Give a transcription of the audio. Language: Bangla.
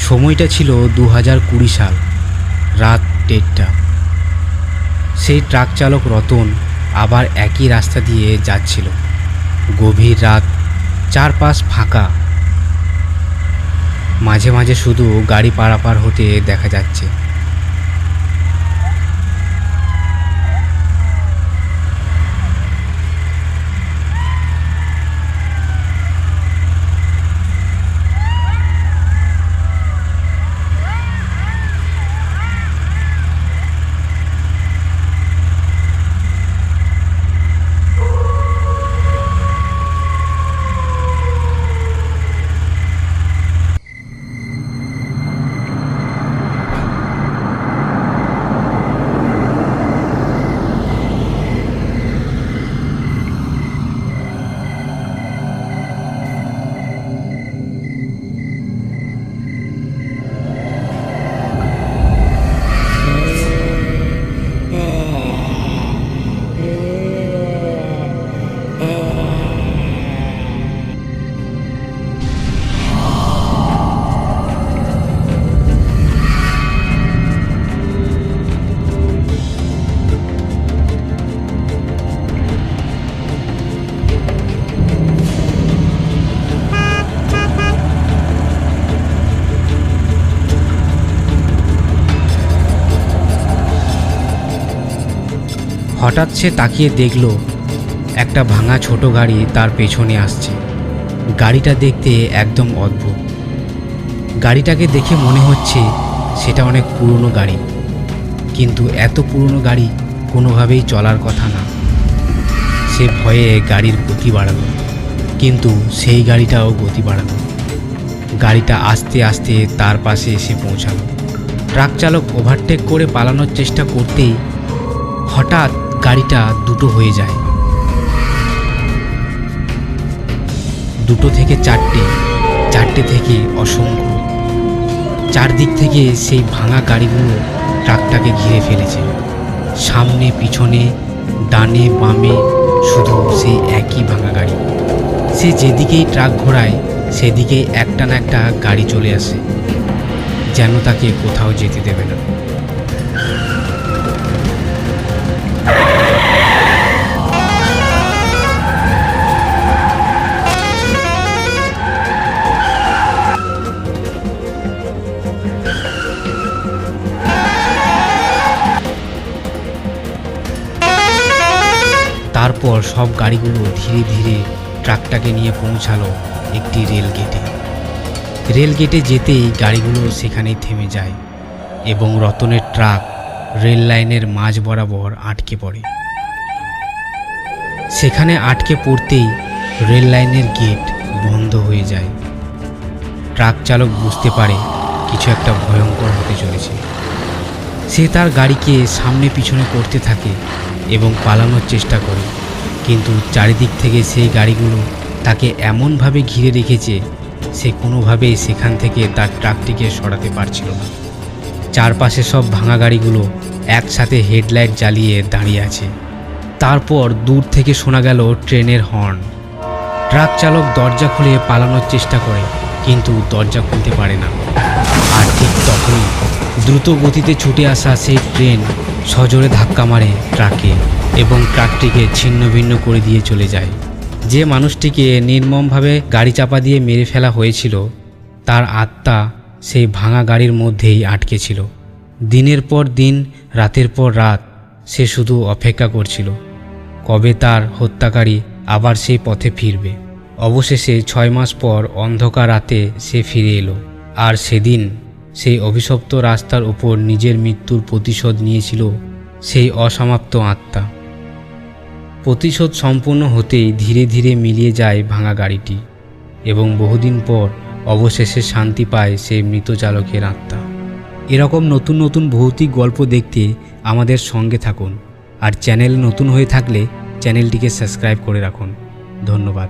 সময়টা ছিল 2020 সাল, রাত 1:30টা। সেই ট্রাক চালক রতন আবার একই রাস্তা দিয়ে যাচ্ছিল। গভীর রাত, চারপাশ ফাঁকা, মাঝে মাঝে শুধু গাড়ি পারাপার হতে দেখা যাচ্ছে। হঠাৎ সে তাকিয়ে দেখল একটা ভাঙা ছোট গাড়ি তার পেছনে আসছে। গাড়িটা দেখতে একদম অদ্ভুত। গাড়িটাকে দেখে মনে হচ্ছে সেটা অনেক পুরনো গাড়ি, কিন্তু এত পুরনো গাড়ি কোনোভাবেই চলার কথা না। সে ভয়ে গাড়ির গতি বাড়ালো, কিন্তু সেই গাড়িটাও গতি বাড়ালো। গাড়িটা আস্তে আস্তে তার পাশে এসে পৌঁছালো। ট্রাক চালক ওভারটেক করে পালানোর চেষ্টা করতেই হঠাৎ গাড়িটা দুটো হয়ে যায়। 2 থেকে 4টে, 4টে থেকে অসংখ্য। চারদিক থেকে সেই ভাঙা গাড়িগুলো ট্রাকটাকে ঘিরে ফেলেছে। সামনে পিছনে, ডানে বামে শুধু সেই একই ভাঙা গাড়ি। সে যেদিকেই ট্রাক ঘোরায় সেদিকেই একটা না একটা গাড়ি চলে আসে, যেন তাকে কোথাও যেতে দেবে না। তারপর সব গাড়িগুলো ধীরে ধীরে ট্রাকটাকে নিয়ে পৌঁছালো একটি রেল গেটে। রেল গেটে যেতেই গাড়িগুলো সেখানেই থেমে যায় এবং রতনের ট্রাক রেল লাইনের মাঝ বরাবর আটকে পড়ে। সেখানে আটকে পড়তেই রেল লাইনের গেট বন্ধ হয়ে যায়। ট্রাক চালক বুঝতে পারে কিছু একটা ভয়ঙ্কর হতে চলেছে। সে তার গাড়িকে সামনে পিছনে করতে থাকে এবং পালানোর চেষ্টা করে, কিন্তু চারিদিক থেকে সেই গাড়িগুলো তাকে এমনভাবে ঘিরে রেখেছে সে কোনোভাবেই সেখান থেকে তার ট্রাকটিকে সরাতে পারছিল না। চারপাশে সব ভাঙা গাড়িগুলো একসাথে হেডলাইট জ্বালিয়ে দাঁড়িয়ে আছে। তারপর দূর থেকে শোনা গেল ট্রেনের হর্ন। ট্রাক চালক দরজা খুলে পালানোর চেষ্টা করে, কিন্তু দরজা খুলতে পারে না। আর ঠিক তখনই দ্রুত গতিতে ছুটে আসা সেই ট্রেন সজোরে ধাক্কা মারে ট্রাকে এবং ট্রাকটিকে ছিন্ন ভিন্ন করে দিয়ে চলে যায়। যে মানুষটিকে নির্মমভাবে গাড়ি চাপা দিয়ে মেরে ফেলা হয়েছিল তার আত্মা সেই ভাঙা গাড়ির মধ্যেই আটকে ছিল। দিনের পর দিন, রাতের পর রাত সে শুধু অপেক্ষা করছিল কবে তার হত্যাকারী আবার সেই পথে ফিরবে। অবশেষে 6 মাস পর অন্ধকার রাতে সে ফিরে এলো। আর সেদিন সেই অভিশপ্ত রাস্তার উপর নিজের মৃত্যুর প্রতিশোধ নিয়েছিল সেই অসমাপ্ত আত্মা। প্রতিশোধ সম্পূর্ণ হতেই ধীরে ধীরে মিলিয়ে যায় ভাঙা গাড়িটি এবং বহুদিন পর অবশেষে শান্তি পায় সেই মৃত চালকের আত্মা। এরকম নতুন নতুন ভৌতিক গল্প দেখতে আমাদের সঙ্গে থাকুন। আর চ্যানেল নতুন হয়ে থাকলে চ্যানেলটিকে সাবস্ক্রাইব করে রাখুন। ধন্যবাদ।